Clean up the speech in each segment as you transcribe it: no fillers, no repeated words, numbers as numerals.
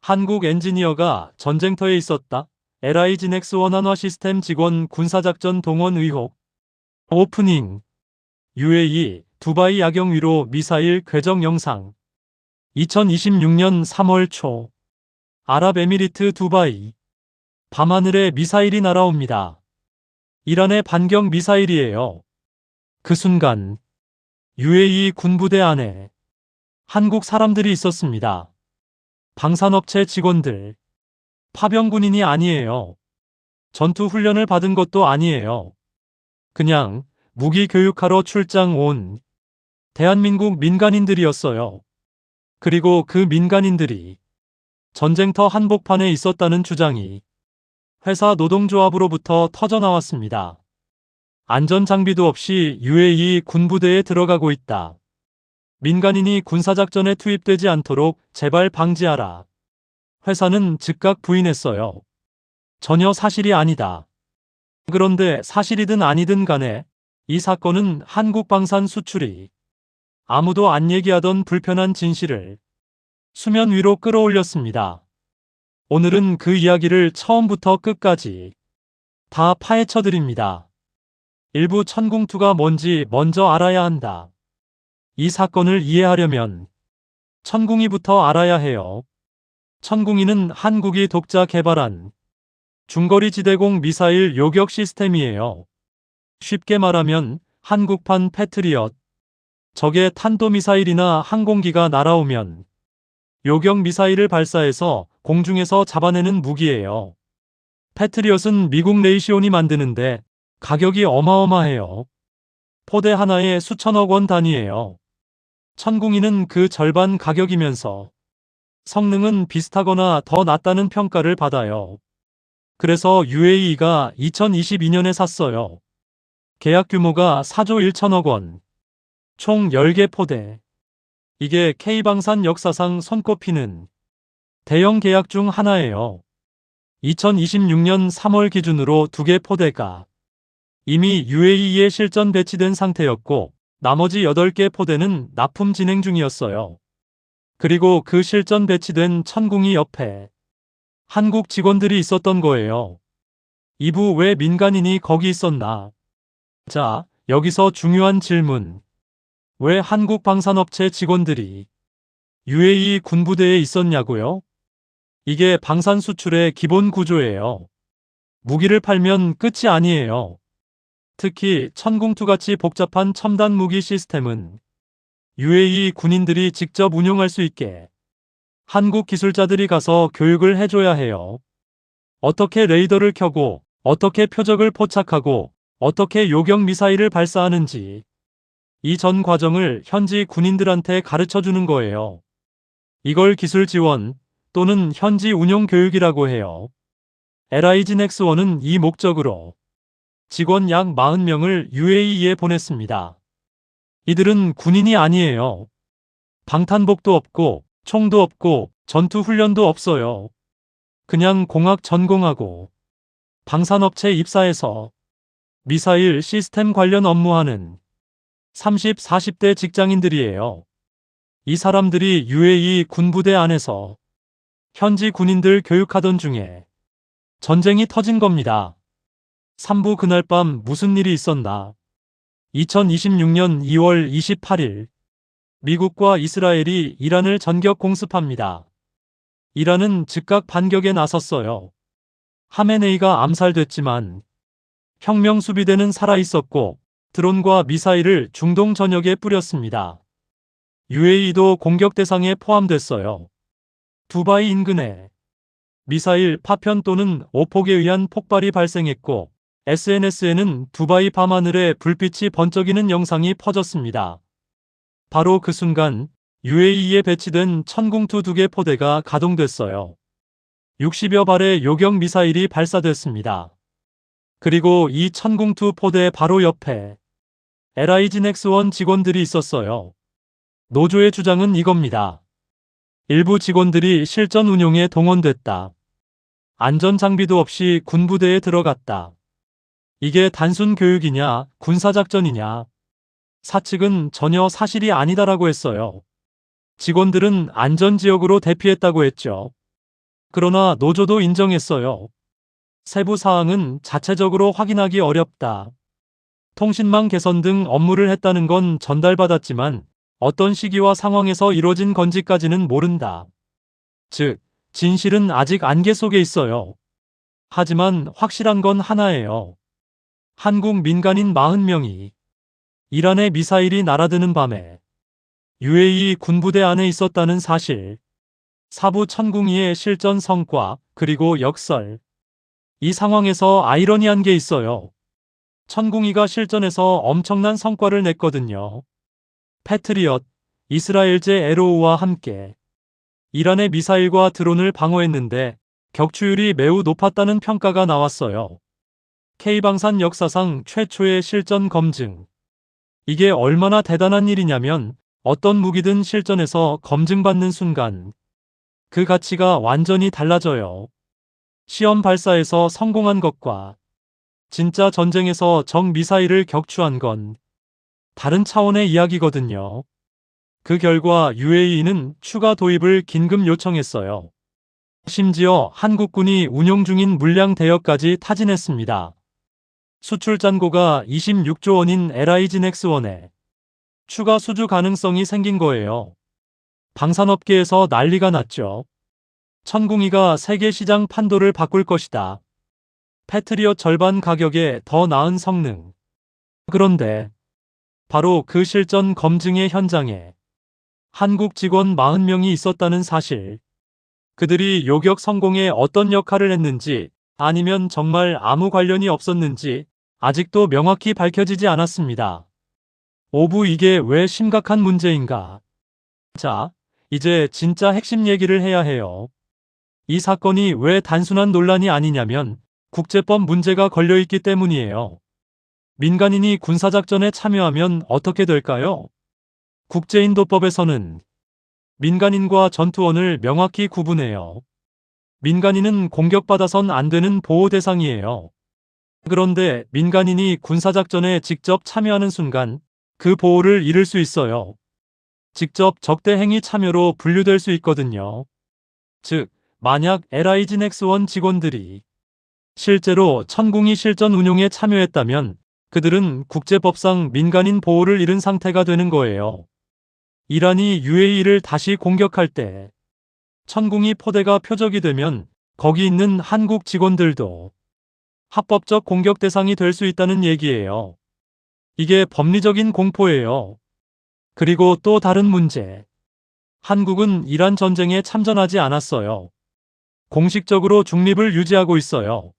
한국 엔지니어가 전쟁터에 있었다. LIG넥스 원한화 시스템 직원 군사작전 동원 의혹. 오프닝. UAE 두바이 야경 위로 미사일 궤적 영상. 2026년 3월 초. 아랍에미리트 두바이. 밤하늘에 미사일이 날아옵니다. 이란의 반경 미사일이에요. 그 순간 UAE 군부대 안에 한국 사람들이 있었습니다. 방산업체 직원들. 파병 군인이 아니에요. 전투 훈련을 받은 것도 아니에요. 그냥 무기 교육하러 출장 온 대한민국 민간인들이었어요. 그리고 그 민간인들이 전쟁터 한복판에 있었다는 주장이 회사 노동조합으로부터 터져나왔습니다. 안전장비도 없이 UAE 군부대에 들어가고 있다. 민간인이 군사작전에 투입되지 않도록 제발 방지하라. 회사는 즉각 부인했어요. 전혀 사실이 아니다. 그런데 사실이든 아니든 간에 이 사건은 한국 방산 수출이 아무도 안 얘기하던 불편한 진실을 수면 위로 끌어올렸습니다. 오늘은 그 이야기를 처음부터 끝까지 다 파헤쳐 드립니다. 일부 천궁투가 뭔지 먼저 알아야 한다. 이 사건을 이해하려면 천궁이부터 알아야 해요. 천궁이는 한국이 독자 개발한 중거리 지대공 미사일 요격 시스템이에요. 쉽게 말하면 한국판 패트리엇. 적의 탄도미사일이나 항공기가 날아오면 요격 미사일을 발사해서 공중에서 잡아내는 무기예요. 패트리엇은 미국 레이시온이 만드는데 가격이 어마어마해요. 포대 하나에 수천억 원 단위예요. 천궁이는 그 절반 가격이면서 성능은 비슷하거나 더 낫다는 평가를 받아요. 그래서 UAE가 2022년에 샀어요. 계약 규모가 4조 1천억 원. 총 10개 포대. 이게 K방산 역사상 손꼽히는 대형 계약 중 하나예요. 2026년 3월 기준으로 2개 포대가 이미 UAE에 실전 배치된 상태였고 나머지 8개 포대는 납품 진행 중이었어요. 그리고 그 실전 배치된 천궁이 옆에 한국 직원들이 있었던 거예요. 이부 왜 민간인이 거기 있었나? 자, 여기서 중요한 질문. 왜 한국 방산업체 직원들이 UAE 군부대에 있었냐고요? 이게 방산 수출의 기본 구조예요. 무기를 팔면 끝이 아니에요. 특히 천궁투같이 복잡한 첨단 무기 시스템은 UAE 군인들이 직접 운용할 수 있게 한국 기술자들이 가서 교육을 해줘야 해요. 어떻게 레이더를 켜고, 어떻게 표적을 포착하고, 어떻게 요격 미사일을 발사하는지 이 전 과정을 현지 군인들한테 가르쳐주는 거예요. 이걸 기술 지원 또는 현지 운용 교육이라고 해요. LIG넥스1은 이 목적으로 직원 약 40명을 UAE에 보냈습니다. 이들은 군인이 아니에요. 방탄복도 없고 총도 없고 전투 훈련도 없어요. 그냥 공학 전공하고 방산업체 입사해서 미사일 시스템 관련 업무하는 30, 40대 직장인들이에요. 이 사람들이 UAE 군부대 안에서 현지 군인들 교육하던 중에 전쟁이 터진 겁니다. 3부 그날 밤 무슨 일이 있었나? 2026년 2월 28일 미국과 이스라엘이 이란을 전격 공습합니다. 이란은 즉각 반격에 나섰어요. 하메네이가 암살됐지만 혁명 수비대는 살아있었고 드론과 미사일을 중동 전역에 뿌렸습니다. UAE도 공격 대상에 포함됐어요. 두바이 인근에 미사일 파편 또는 오폭에 의한 폭발이 발생했고 SNS에는 두바이 밤하늘에 불빛이 번쩍이는 영상이 퍼졌습니다. 바로 그 순간 UAE에 배치된 천궁투 2개 포대가 가동됐어요. 60여 발의 요격 미사일이 발사됐습니다. 그리고 이 천궁투 포대 바로 옆에 LIG넥스1 직원들이 있었어요. 노조의 주장은 이겁니다. 일부 직원들이 실전 운용에 동원됐다. 안전장비도 없이 군부대에 들어갔다. 이게 단순 교육이냐, 군사작전이냐? 사측은 전혀 사실이 아니다라고 했어요. 직원들은 안전지역으로 대피했다고 했죠. 그러나 노조도 인정했어요. 세부 사항은 자체적으로 확인하기 어렵다. 통신망 개선 등 업무를 했다는 건 전달받았지만 어떤 시기와 상황에서 이뤄진 건지까지는 모른다. 즉, 진실은 아직 안개 속에 있어요. 하지만 확실한 건 하나예요. 한국 민간인 40명이 이란의 미사일이 날아드는 밤에 UAE 군부대 안에 있었다는 사실, 사부 천궁이의 실전 성과, 그리고 역설. 이 상황에서 아이러니한 게 있어요. 천궁이가 실전에서 엄청난 성과를 냈거든요. 패트리엇, 이스라엘제 에로우와 함께 이란의 미사일과 드론을 방어했는데 격추율이 매우 높았다는 평가가 나왔어요. K방산 역사상 최초의 실전 검증. 이게 얼마나 대단한 일이냐면 어떤 무기든 실전에서 검증받는 순간 그 가치가 완전히 달라져요. 시험 발사에서 성공한 것과 진짜 전쟁에서 적 미사일을 격추한 건 다른 차원의 이야기거든요. 그 결과 UAE는 추가 도입을 긴급 요청했어요. 심지어 한국군이 운용 중인 물량 대여까지 타진했습니다. 수출 잔고가 26조 원인 LIG 넥스원에 추가 수주 가능성이 생긴 거예요. 방산업계에서 난리가 났죠. 천궁이가 세계 시장 판도를 바꿀 것이다. 패트리엇 절반 가격에 더 나은 성능. 그런데 바로 그 실전 검증의 현장에 한국 직원 40명이 있었다는 사실. 그들이 요격 성공에 어떤 역할을 했는지 아니면 정말 아무 관련이 없었는지 아직도 명확히 밝혀지지 않았습니다. 오부 이게 왜 심각한 문제인가? 자, 이제 진짜 핵심 얘기를 해야 해요. 이 사건이 왜 단순한 논란이 아니냐면 국제법 문제가 걸려있기 때문이에요. 민간인이 군사작전에 참여하면 어떻게 될까요? 국제인도법에서는 민간인과 전투원을 명확히 구분해요. 민간인은 공격받아선 안 되는 보호 대상이에요. 그런데 민간인이 군사작전에 직접 참여하는 순간 그 보호를 잃을 수 있어요. 직접 적대 행위 참여로 분류될 수 있거든요. 즉, 만약 LIG 넥스원 직원들이 실제로 천궁이 실전 운용에 참여했다면 그들은 국제법상 민간인 보호를 잃은 상태가 되는 거예요. 이란이 UAE를 다시 공격할 때 천궁이 포대가 표적이 되면 거기 있는 한국 직원들도 합법적 공격 대상이 될 수 있다는 얘기예요. 이게 법리적인 공포예요. 그리고 또 다른 문제. 한국은 이란 전쟁에 참전하지 않았어요. 공식적으로 중립을 유지하고 있어요.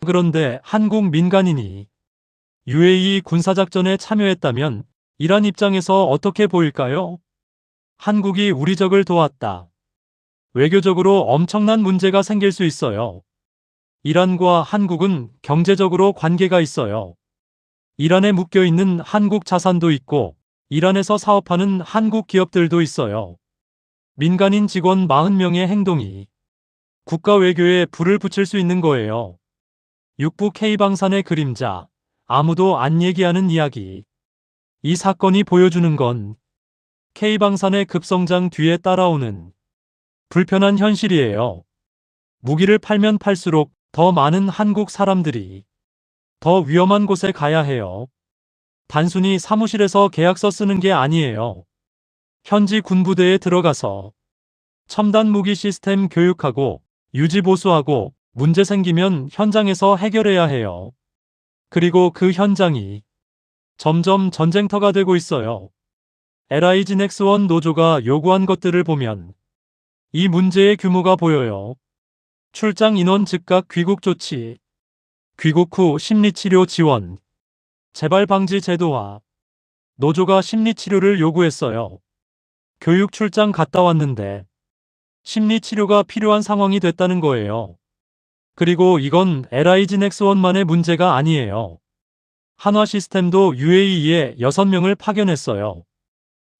그런데 한국 민간인이 UAE 군사작전에 참여했다면 이란 입장에서 어떻게 보일까요? 한국이 우리 적을 도왔다. 외교적으로 엄청난 문제가 생길 수 있어요. 이란과 한국은 경제적으로 관계가 있어요. 이란에 묶여있는 한국 자산도 있고 이란에서 사업하는 한국 기업들도 있어요. 민간인 직원 40명의 행동이 국가 외교에 불을 붙일 수 있는 거예요. 육부 K방산의 그림자, 아무도 안 얘기하는 이야기. 이 사건이 보여주는 건 K방산의 급성장 뒤에 따라오는 불편한 현실이에요. 무기를 팔면 팔수록 더 많은 한국 사람들이 더 위험한 곳에 가야 해요. 단순히 사무실에서 계약서 쓰는 게 아니에요. 현지 군부대에 들어가서 첨단 무기 시스템 교육하고 유지 보수하고 문제 생기면 현장에서 해결해야 해요. 그리고 그 현장이 점점 전쟁터가 되고 있어요. LIG 넥스원 노조가 요구한 것들을 보면 이 문제의 규모가 보여요. 출장 인원 즉각 귀국 조치, 귀국 후 심리치료 지원, 재발 방지 제도화. 노조가 심리치료를 요구했어요. 교육 출장 갔다 왔는데 심리치료가 필요한 상황이 됐다는 거예요. 그리고 이건 LIG 넥스원만의 문제가 아니에요. 한화 시스템도 UAE에 6명을 파견했어요.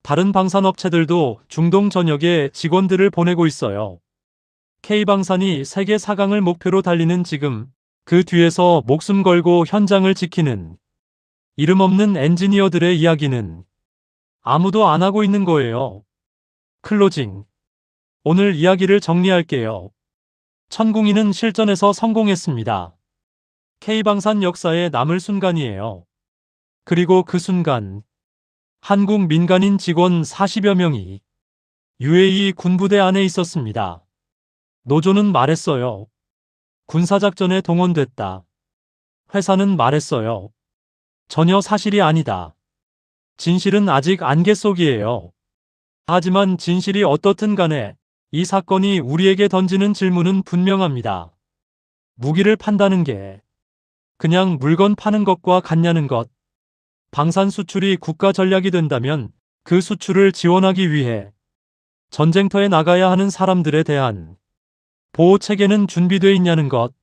다른 방산업체들도 중동 전역에 직원들을 보내고 있어요. K방산이 세계 4강을 목표로 달리는 지금 그 뒤에서 목숨 걸고 현장을 지키는 이름 없는 엔지니어들의 이야기는 아무도 안 하고 있는 거예요. 클로징. 오늘 이야기를 정리할게요. 천궁인은 실전에서 성공했습니다. K방산 역사에 남을 순간이에요. 그리고 그 순간 한국 민간인 직원 40여 명이 UAE 군부대 안에 있었습니다. 노조는 말했어요. 군사작전에 동원됐다. 회사는 말했어요. 전혀 사실이 아니다. 진실은 아직 안개 속이에요. 하지만 진실이 어떻든 간에 이 사건이 우리에게 던지는 질문은 분명합니다. 무기를 판다는 게 그냥 물건 파는 것과 같냐는 것. 방산 수출이 국가 전략이 된다면 그 수출을 지원하기 위해 전쟁터에 나가야 하는 사람들에 대한 보호 체계는 준비되어 있냐는 것.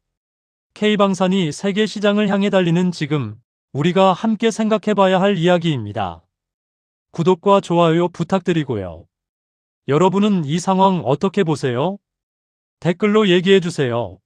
K방산이 세계 시장을 향해 달리는 지금 우리가 함께 생각해 봐야 할 이야기입니다. 구독과 좋아요 부탁드리고요. 여러분은 이 상황 어떻게 보세요? 댓글로 얘기해 주세요.